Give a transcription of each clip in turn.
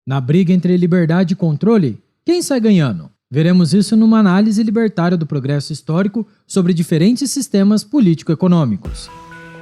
Na briga entre liberdade e controle, quem sai ganhando? Veremos isso numa análise libertária do progresso histórico sobre diferentes sistemas político-econômicos.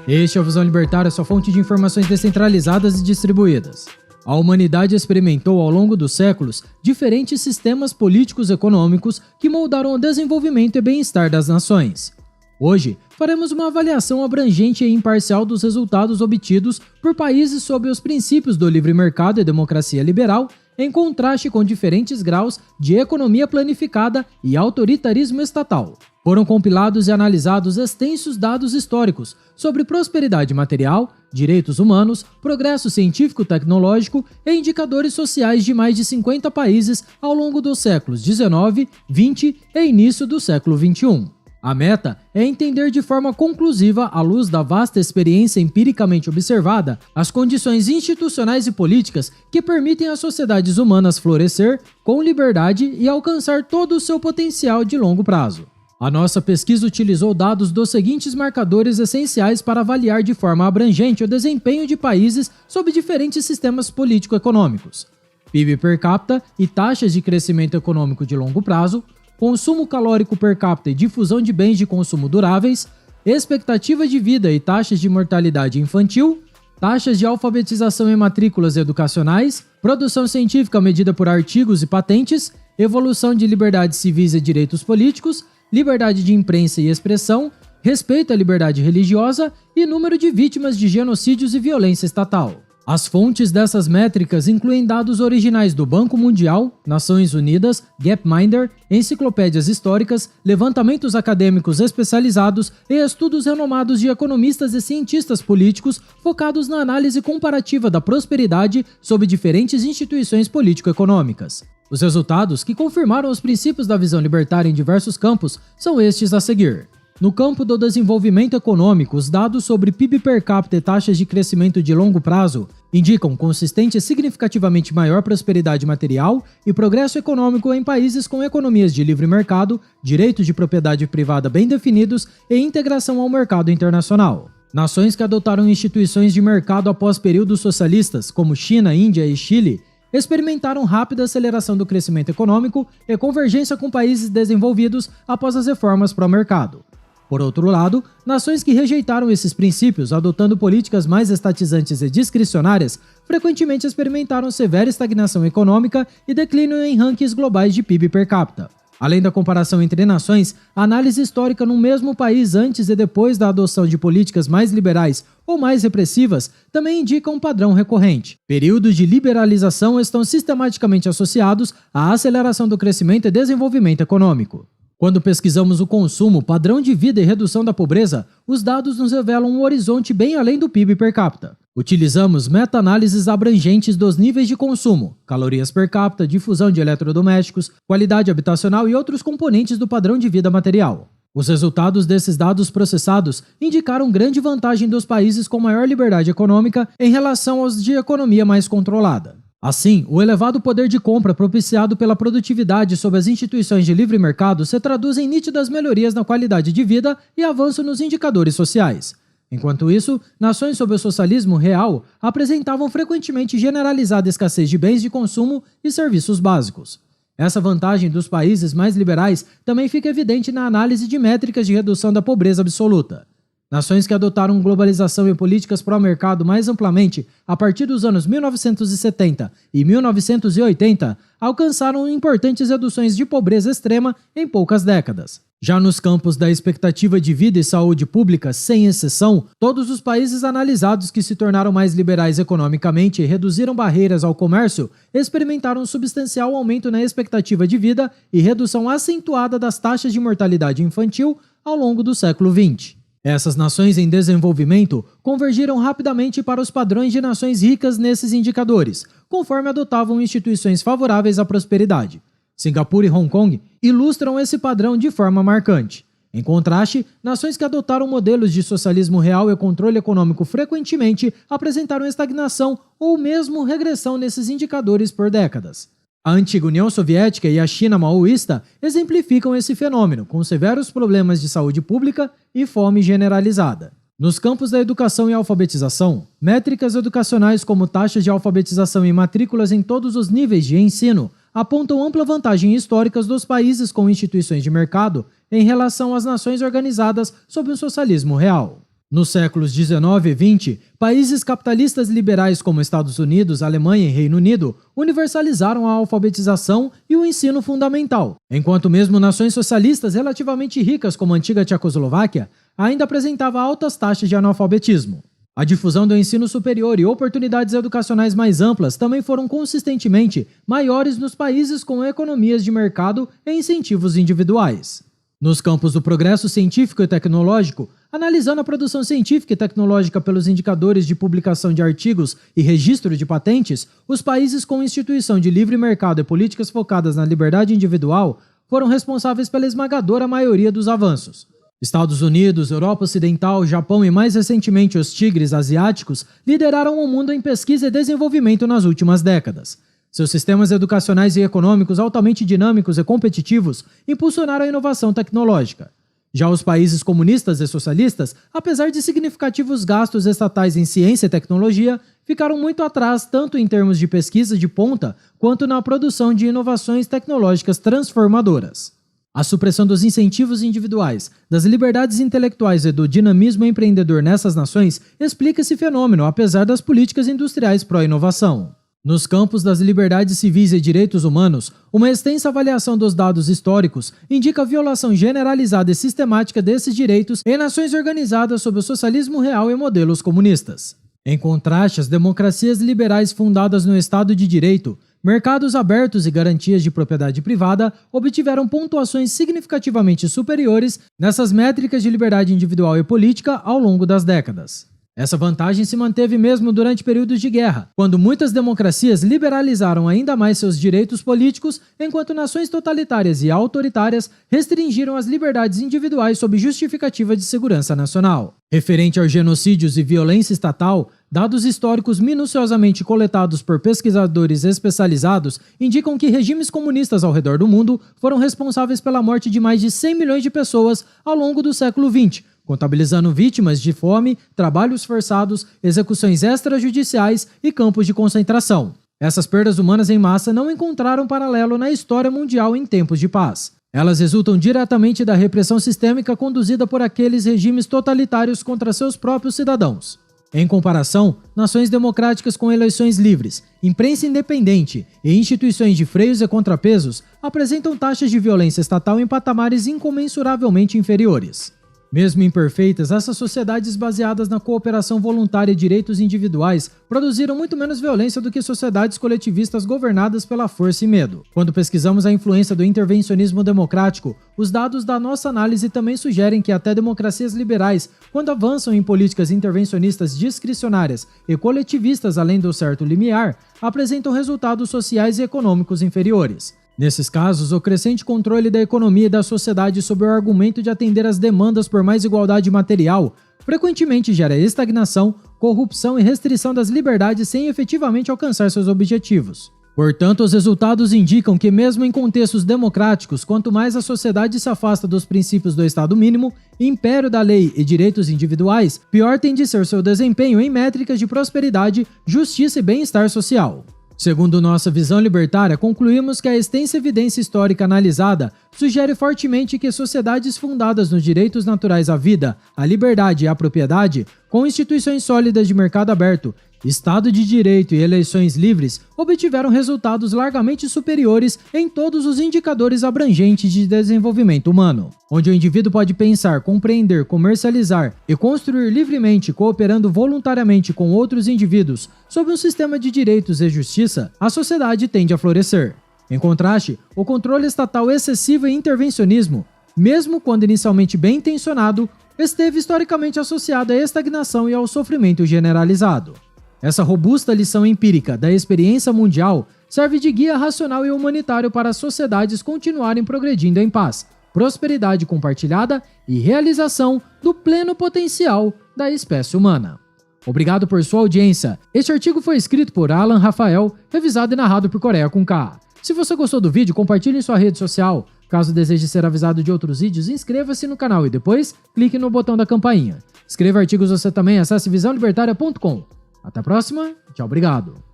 Este é o Visão Libertária, sua fonte de informações descentralizadas e distribuídas. A humanidade experimentou ao longo dos séculos diferentes sistemas políticos econômicos que moldaram o desenvolvimento e bem-estar das nações. Hoje, faremos uma avaliação abrangente e imparcial dos resultados obtidos por países sob os princípios do livre mercado e democracia liberal, em contraste com diferentes graus de economia planificada e autoritarismo estatal. Foram compilados e analisados extensos dados históricos sobre prosperidade material, direitos humanos, progresso científico-tecnológico e indicadores sociais de mais de 50 países ao longo dos séculos XIX, XX e início do século XXI. A meta é entender de forma conclusiva, à luz da vasta experiência empiricamente observada, as condições institucionais e políticas que permitem às sociedades humanas florescer com liberdade e alcançar todo o seu potencial de longo prazo. A nossa pesquisa utilizou dados dos seguintes marcadores essenciais para avaliar de forma abrangente o desempenho de países sob diferentes sistemas político-econômicos: PIB per capita e taxas de crescimento econômico de longo prazo, consumo calórico per capita e difusão de bens de consumo duráveis, expectativa de vida e taxas de mortalidade infantil, taxas de alfabetização em matrículas educacionais, produção científica medida por artigos e patentes, evolução de liberdades civis e direitos políticos, liberdade de imprensa e expressão, respeito à liberdade religiosa e número de vítimas de genocídios e violência estatal. As fontes dessas métricas incluem dados originais do Banco Mundial, Nações Unidas, Gapminder, enciclopédias históricas, levantamentos acadêmicos especializados e estudos renomados de economistas e cientistas políticos focados na análise comparativa da prosperidade sob diferentes instituições político-econômicas. Os resultados, que confirmaram os princípios da visão libertária em diversos campos, são estes a seguir. No campo do desenvolvimento econômico, os dados sobre PIB per capita e taxas de crescimento de longo prazo indicam consistente e significativamente maior prosperidade material e progresso econômico em países com economias de livre mercado, direitos de propriedade privada bem definidos e integração ao mercado internacional. Nações que adotaram instituições de mercado após períodos socialistas, como China, Índia e Chile, experimentaram rápida aceleração do crescimento econômico e convergência com países desenvolvidos após as reformas pró-mercado. Por outro lado, nações que rejeitaram esses princípios, adotando políticas mais estatizantes e discricionárias, frequentemente experimentaram severa estagnação econômica e declínio em rankings globais de PIB per capita. Além da comparação entre nações, a análise histórica num mesmo país antes e depois da adoção de políticas mais liberais ou mais repressivas também indica um padrão recorrente. Períodos de liberalização estão sistematicamente associados à aceleração do crescimento e desenvolvimento econômico. Quando pesquisamos o consumo, padrão de vida e redução da pobreza, os dados nos revelam um horizonte bem além do PIB per capita. Utilizamos meta-análises abrangentes dos níveis de consumo, calorias per capita, difusão de eletrodomésticos, qualidade habitacional e outros componentes do padrão de vida material. Os resultados desses dados processados indicaram grande vantagem dos países com maior liberdade econômica em relação aos de economia mais controlada. Assim, o elevado poder de compra propiciado pela produtividade sob as instituições de livre mercado se traduz em nítidas melhorias na qualidade de vida e avanço nos indicadores sociais. Enquanto isso, nações sob o socialismo real apresentavam frequentemente generalizada escassez de bens de consumo e serviços básicos. Essa vantagem dos países mais liberais também fica evidente na análise de métricas de redução da pobreza absoluta. Nações que adotaram globalização e políticas pró-mercado mais amplamente a partir dos anos 1970 e 1980 alcançaram importantes reduções de pobreza extrema em poucas décadas. Já nos campos da expectativa de vida e saúde pública, sem exceção, todos os países analisados que se tornaram mais liberais economicamente e reduziram barreiras ao comércio experimentaram um substancial aumento na expectativa de vida e redução acentuada das taxas de mortalidade infantil ao longo do século XX. Essas nações em desenvolvimento convergiram rapidamente para os padrões de nações ricas nesses indicadores, conforme adotavam instituições favoráveis à prosperidade. Singapura e Hong Kong ilustram esse padrão de forma marcante. Em contraste, nações que adotaram modelos de socialismo real e controle econômico frequentemente apresentaram estagnação ou mesmo regressão nesses indicadores por décadas. A antiga União Soviética e a China maoísta exemplificam esse fenômeno, com severos problemas de saúde pública e fome generalizada. Nos campos da educação e alfabetização, métricas educacionais como taxas de alfabetização e matrículas em todos os níveis de ensino apontam ampla vantagem históricas dos países com instituições de mercado em relação às nações organizadas sob um socialismo real. Nos séculos 19 e 20, países capitalistas liberais como Estados Unidos, Alemanha e Reino Unido universalizaram a alfabetização e o ensino fundamental, enquanto mesmo nações socialistas relativamente ricas como a antiga Tchecoslováquia ainda apresentava altas taxas de analfabetismo. A difusão do ensino superior e oportunidades educacionais mais amplas também foram consistentemente maiores nos países com economias de mercado e incentivos individuais. Nos campos do progresso científico e tecnológico, analisando a produção científica e tecnológica pelos indicadores de publicação de artigos e registro de patentes, os países com instituição de livre mercado e políticas focadas na liberdade individual foram responsáveis pela esmagadora maioria dos avanços. Estados Unidos, Europa Ocidental, Japão e mais recentemente os tigres asiáticos lideraram o mundo em pesquisa e desenvolvimento nas últimas décadas. Seus sistemas educacionais e econômicos altamente dinâmicos e competitivos impulsionaram a inovação tecnológica. Já os países comunistas e socialistas, apesar de significativos gastos estatais em ciência e tecnologia, ficaram muito atrás tanto em termos de pesquisa de ponta quanto na produção de inovações tecnológicas transformadoras. A supressão dos incentivos individuais, das liberdades intelectuais e do dinamismo empreendedor nessas nações explica esse fenômeno, apesar das políticas industriais pró-inovação. Nos campos das liberdades civis e direitos humanos, uma extensa avaliação dos dados históricos indica a violação generalizada e sistemática desses direitos em nações organizadas sob o socialismo real e modelos comunistas. Em contraste, as democracias liberais fundadas no Estado de Direito, mercados abertos e garantias de propriedade privada obtiveram pontuações significativamente superiores nessas métricas de liberdade individual e política ao longo das décadas. Essa vantagem se manteve mesmo durante períodos de guerra, quando muitas democracias liberalizaram ainda mais seus direitos políticos, enquanto nações totalitárias e autoritárias restringiram as liberdades individuais sob justificativa de segurança nacional. Referente aos genocídios e violência estatal, dados históricos minuciosamente coletados por pesquisadores especializados indicam que regimes comunistas ao redor do mundo foram responsáveis pela morte de mais de 100 milhões de pessoas ao longo do século XX, contabilizando vítimas de fome, trabalhos forçados, execuções extrajudiciais e campos de concentração. Essas perdas humanas em massa não encontraram paralelo na história mundial em tempos de paz. Elas resultam diretamente da repressão sistêmica conduzida por aqueles regimes totalitários contra seus próprios cidadãos. Em comparação, nações democráticas com eleições livres, imprensa independente e instituições de freios e contrapesos apresentam taxas de violência estatal em patamares incomensuravelmente inferiores. Mesmo imperfeitas, essas sociedades baseadas na cooperação voluntária e direitos individuais produziram muito menos violência do que sociedades coletivistas governadas pela força e medo. Quando pesquisamos a influência do intervencionismo democrático, os dados da nossa análise também sugerem que até democracias liberais, quando avançam em políticas intervencionistas discricionárias e coletivistas além do certo limiar, apresentam resultados sociais e econômicos inferiores. Nesses casos, o crescente controle da economia e da sociedade sob o argumento de atender às demandas por mais igualdade material frequentemente gera estagnação, corrupção e restrição das liberdades sem efetivamente alcançar seus objetivos. Portanto, os resultados indicam que mesmo em contextos democráticos, quanto mais a sociedade se afasta dos princípios do Estado mínimo, império da lei e direitos individuais, pior tem de ser seu desempenho em métricas de prosperidade, justiça e bem-estar social. Segundo nossa visão libertária, concluímos que a extensa evidência histórica analisada sugere fortemente que sociedades fundadas nos direitos naturais à vida, à liberdade e à propriedade, com instituições sólidas de mercado aberto, Estado de Direito e eleições livres, obtiveram resultados largamente superiores em todos os indicadores abrangentes de desenvolvimento humano, onde o indivíduo pode pensar, compreender, comercializar e construir livremente, cooperando voluntariamente com outros indivíduos sob um sistema de direitos e justiça, a sociedade tende a florescer. Em contraste, o controle estatal excessivo e intervencionismo, mesmo quando inicialmente bem intencionado, esteve historicamente associado à estagnação e ao sofrimento generalizado. Essa robusta lição empírica da experiência mundial serve de guia racional e humanitário para as sociedades continuarem progredindo em paz, prosperidade compartilhada e realização do pleno potencial da espécie humana. Obrigado por sua audiência. Este artigo foi escrito por Alan Rafael, revisado e narrado por Coreia com K. Se você gostou do vídeo, compartilhe em sua rede social. Caso deseje ser avisado de outros vídeos, inscreva-se no canal e depois clique no botão da campainha. Escreva artigos você também, acesse visãolibertaria.com. Até a próxima, tchau, obrigado.